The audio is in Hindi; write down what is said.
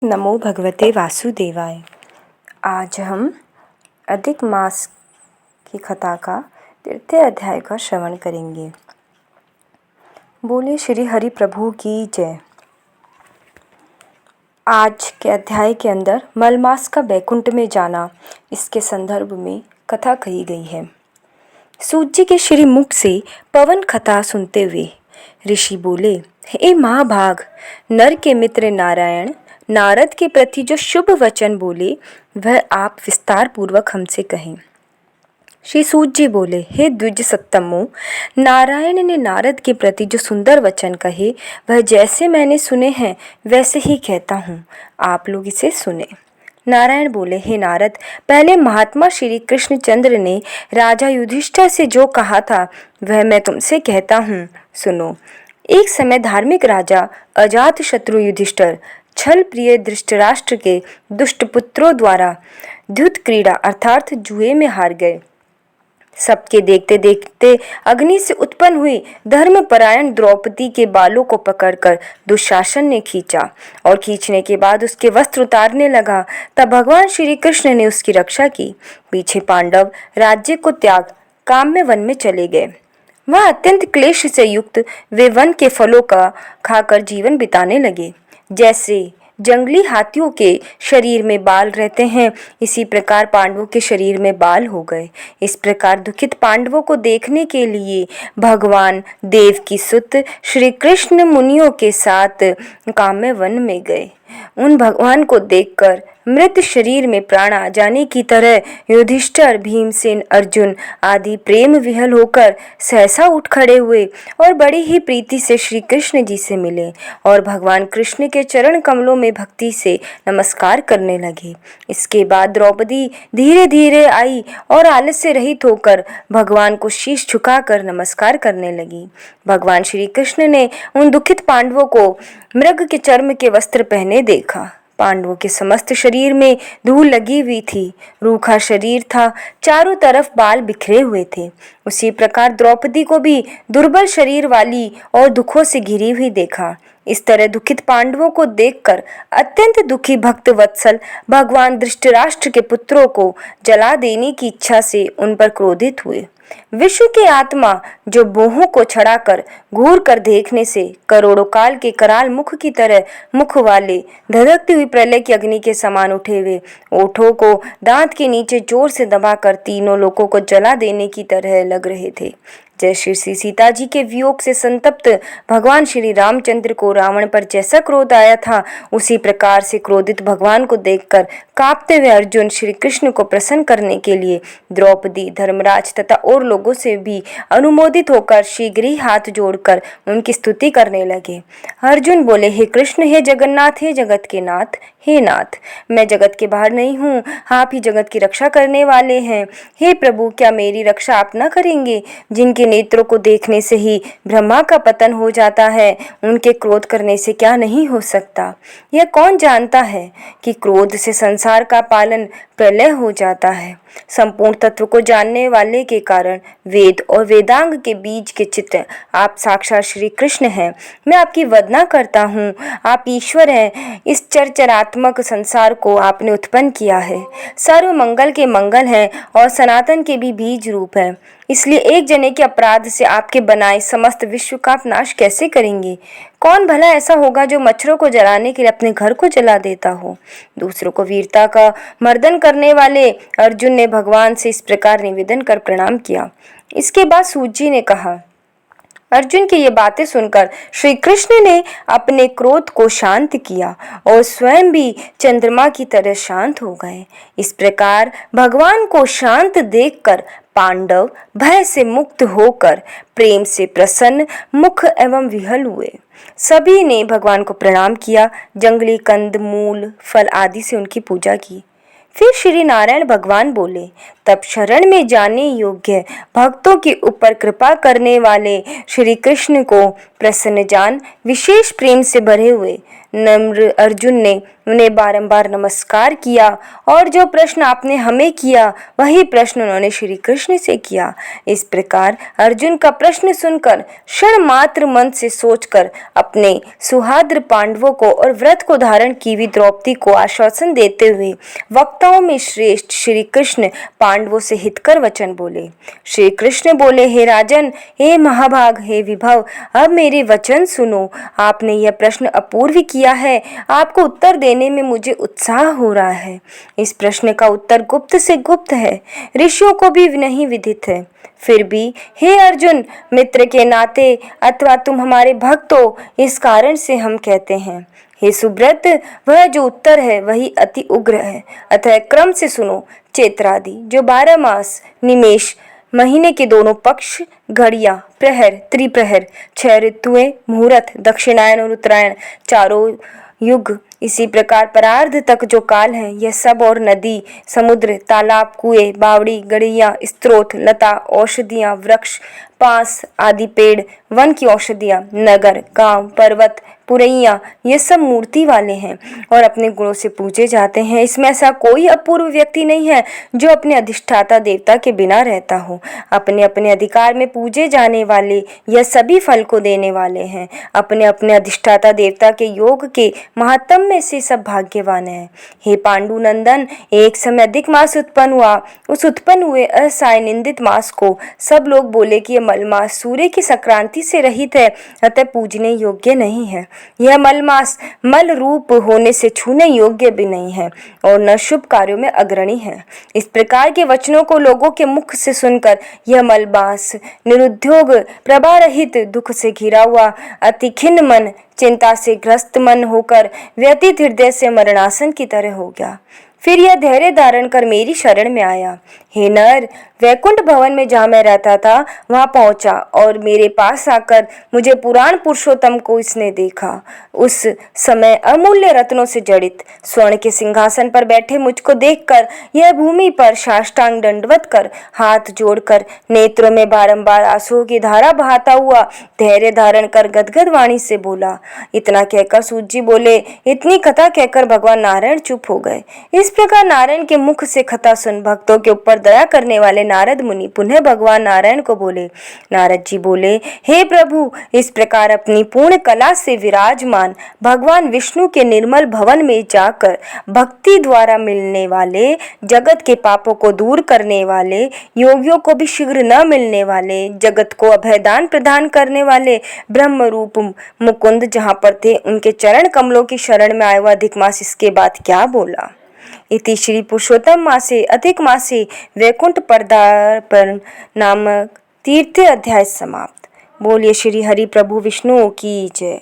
नमो भगवते वासुदेवाय। आज हम अधिक मास की कथा का 3 अध्याय का श्रवण करेंगे। बोले श्री हरि प्रभु की जय। आज के अध्याय के अंदर मलमास का बैकुंठ में जाना, इसके संदर्भ में कथा कही गई है। सूत जी के श्री मुख से पवन कथा सुनते हुए ऋषि बोले, हे महाभाग, नर के मित्र नारायण नारद के प्रति जो शुभ वचन बोले वह आप विस्तार पूर्वक हमसे कहें। श्री सूत जी बोले, हे द्विज सत्तमो, नारायण ने नारद के प्रति जो सुंदर वचन कहे वह जैसे मैंने सुने हैं वैसे ही कहता हूँ, आप लोग इसे सुने। नारायण बोले, हे नारद, पहले महात्मा श्री कृष्णचंद्र ने राजा युधिष्ठिर से जो कहा था वह मैं तुमसे कहता हूँ, सुनो। एक समय धार्मिक राजा अजातशत्रु युधिष्ठिर छल प्रिय धृतराष्ट्र के दुष्ट पुत्रों द्वारा द्युत क्रीड़ा अर्थात जुए में हार गए। सबके देखते देखते अग्नि से उत्पन्न हुई धर्मपरायण द्रौपदी के बालों को पकड़कर दुशासन ने खींचा और खींचने के बाद उसके वस्त्र उतारने लगा। तब भगवान श्री कृष्ण ने उसकी रक्षा की। पीछे पांडव राज्य को त्याग काम्य वन में चले गए। वह अत्यंत क्लेश से युक्त वे वन के फलों का खाकर जीवन बिताने लगे। जैसे जंगली हाथियों के शरीर में बाल रहते हैं, इसी प्रकार पांडवों के शरीर में बाल हो गए। इस प्रकार दुखित पांडवों को देखने के लिए भगवान देव की सुत श्री कृष्ण मुनियों के साथ काम्य वन में गए। उन भगवान को देखकर मृत शरीर में प्राण आ जाने की तरह युधिष्ठिर, भीमसेन, अर्जुन आदि प्रेम विहल होकर सहसा उठ खड़े हुए और बड़ी ही प्रीति से श्री कृष्ण जी से मिले और भगवान कृष्ण के चरण कमलों में भक्ति से नमस्कार करने लगे। इसके बाद द्रौपदी धीरे धीरे आई और आलस्य रहित होकर भगवान को शीश झुकाकर नमस्कार करने लगी। भगवान श्री कृष्ण ने उन दुखित पांडवों को मृग के चर्म के वस्त्र पहने देखा। पांडवों के समस्त शरीर में धूल लगी हुई थी, रूखा शरीर था, चारों तरफ बाल बिखरे हुए थे। उसी प्रकार द्रौपदी को भी दुर्बल शरीर वाली और दुखों से घिरी हुई देखा। इस तरह दुखित पांडवों को देखकर अत्यंत दुखी भक्त वत्सल भगवान धृतराष्ट्र के पुत्रों को जला देने की इच्छा से उन पर क्रोधित हुए। विश्व की आत्मा जो मोह को छड़ाकर घूर कर देखने से करोड़ों काल के कराल मुख की तरह मुख वाले धधकती हुई प्रलय की अग्नि के समान उठे हुए ओठों को दांत के नीचे जोर से दबाकर तीनों लोगों को जला देने की तरह लग रहे थे। जैसे श्री सीता जी के वियोग से संतप्त भगवान श्री रामचंद्र को रावण पर जैसा क्रोध आया था, उसी प्रकार से क्रोधित भगवान को देखकर कांपते हुए अर्जुन श्री कृष्ण को प्रसन्न करने के लिए द्रौपदी, धर्मराज तथा और लोगों से भी अनुमोदित होकर शीघ्र ही हाथ जोड़कर उनकी स्तुति करने लगे। अर्जुन बोले, हे कृष्ण, हे जगन्नाथ, हे जगत के नाथ, हे नाथ, मैं जगत के बाहर नहीं हूँ, आप ही जगत की रक्षा करने वाले हैं। हे प्रभु, क्या मेरी रक्षा आप न करेंगे? जिनके नेत्रों को देखने से ही ब्रह्मा का पतन हो जाता है, उनके क्रोध करने से क्या नहीं हो सकता? यह कौन जानता है कि क्रोध से संसार का पालन प्रलय हो जाता है। संपूर्ण तत्व को जानने वाले के कारण वेद और वेदांग के बीज के चित्र आप साक्षात श्री कृष्ण हैं। मैं आपकी वंदना करता हूँ, आप ईश्वर हैं। इस चरात्मक संसार को आपने उत्पन्न किया है। सर्व मंगल के मंगल हैं और सनातन के भी बीज रूप है। इसलिए एक जने के अपराध से आपके बनाए समस्त विश्व का आप नाश कैसे करेंगे? कौन भला ऐसा होगा जो मच्छरों को जलाने के लिए अपने घर को जला देता हो? दूसरों को वीरता का मर्दन करने वाले अर्जुन ने भगवान से इस प्रकार निवेदन कर प्रणाम किया। इसके बाद सूत जी ने कहा, अर्जुन की ये बातें सुनकर श्री कृष्ण ने अपने क्रोध को शांत किया और स्वयं भी चंद्रमा की तरह शांत हो गए। इस प्रकार भगवान को शांत देखकर पांडव भय से मुक्त होकर प्रेम से प्रसन्न मुख एवं विहल हुए। सभी ने भगवान को प्रणाम किया, जंगली कंद मूल फल आदि से उनकी पूजा की। फिर श्री नारायण भगवान बोले, तब शरण में जाने योग्य भक्तों के ऊपर कृपा करने वाले श्री कृष्ण को प्रसन्न जान विशेष प्रेम से भरे हुए नम्र अर्जुन ने उन्हें बारंबार नमस्कार किया और जो प्रश्न आपने हमें किया वही प्रश्न उन्होंने श्री कृष्ण से किया। इस प्रकार अर्जुन का प्रश्न सुनकर क्षण मात्र मन से सोचकर अपने सुहाद्र पांडवों को और व्रत को धारण की हुई द्रौपदी को आश्वासन देते हुए वक्ताओं में श्रेष्ठ श्री कृष्ण पांडवों से हितकर वचन बोले। श्री कृष्ण बोले, हे राजन, हे महाभाग, हे विभव, अब मेरे वचन सुनो। आपने यह प्रश्न अपूर्व किया है, आपको उत्तर देने में मुझे उत्साह हो रहा है। इस प्रश्न का उत्तर गुप्त से गुप्त है, ऋषियों को भी नहीं विदित है। फिर भी हे अर्जुन, मित्र के नाते अथवा तुम हमारे भक्त हो, इस कारण से हम कहते हैं। हे सुब्रत, वह जो उत्तर है वही अति उग्र है, अतः क्रम से सुनो। चैत्रादि जो 12 मास, निमेष, महीने के दोनों पक्ष, घड़ियां, प्रहर, त्रिप्रहर, 6 ऋतुएं, मुहूर्त, दक्षिणायन और उत्तरायण, चारों युग, इसी प्रकार परार्ध तक जो काल है, यह सब और नदी, समुद्र, तालाब, कुएं, बावड़ी, गड़िया, स्त्रोत, लता, औषधियां, वृक्ष, पास आदि पेड़, वन की औषधियां, नगर, गांव, पर्वत, पुरैया, ये सब मूर्ति वाले हैं और अपने गुणों से पूजे जाते हैं। इसमें ऐसा कोई अपूर्व व्यक्ति नहीं है जो अपने अधिष्ठाता देवता के बिना रहता हो। अपने अपने अधिकार में पूजे जाने वाले यह सभी फल को देने वाले हैं। अपने अपने अधिष्ठाता देवता के योग के महात्म में से सब भाग्यवान है। हे पांडु नंदन, एक समय अधिक मास उत्पन्न हुआ। उस उत्पन्न हुए असहाय निंदित मास को सब लोग बोले कि यह मलमास सूर्य की संक्रांति से रहित है, अतः पूजने योग्य नहीं है। यह मलमास मल रूप होने से छूने योग्य भी नहीं है और न शुभ कार्यों में अग्रणी है। इस प्रकार के वचनों को लोगों के मुख से सुनकर यह मलमास निरुद्योग, प्रभा रहित, दुख से घिरा हुआ, अति खिन्न मन, चिंता से ग्रस्त मन होकर व्यतीत हृदय से मरणासन की तरह हो गया। फिर यह धैर्य धारण कर मेरी शरण में आया। हे नर, वैकुंठ भवन में जहाँ मैं रहता था वहाँ पहुँचा और मेरे पास आकर मुझे पुराण पुरुषोत्तम को इसने देखा। उस समय अमूल्य रत्नों से जड़ित स्वर्ण के सिंहासन पर बैठे मुझको देखकर यह भूमि पर साष्टांग दंडवत कर हाथ जोड़कर नेत्रों में बारंबार आंसुओं की धारा बहाता हुआ धैर्य धारण कर गदगद वाणी से बोला। इतना कहकर सूत जी बोले। इतनी कथा कहकर भगवान नारायण चुप हो गए। इस प्रकार नारायण के मुख से कथा सुन भक्तों के ऊपर दया करने वाले नारद मुनि पुनः भगवान नारायण को बोले। नारद जी बोले, हे प्रभु, इस प्रकार अपनी पूर्ण कला से विराजमान भगवान विष्णु के निर्मल भवन में जाकर भक्ति द्वारा मिलने वाले, जगत के पापों को दूर करने वाले, योगियों को भी शीघ्र न मिलने वाले, जगत को अभयदान प्रदान करने वाले ब्रह्म रूप मुकुंद जहाँ पर थे उनके चरण कमलों की शरण में आए हुआ अधिक मास इसके बाद क्या बोला। इति श्री पुरुषोत्तम मासे अधिक मासे वैकुंठ पदार्पण नामक तीर्थ अध्याय समाप्त। बोलिए श्री हरि प्रभु विष्णु की जय।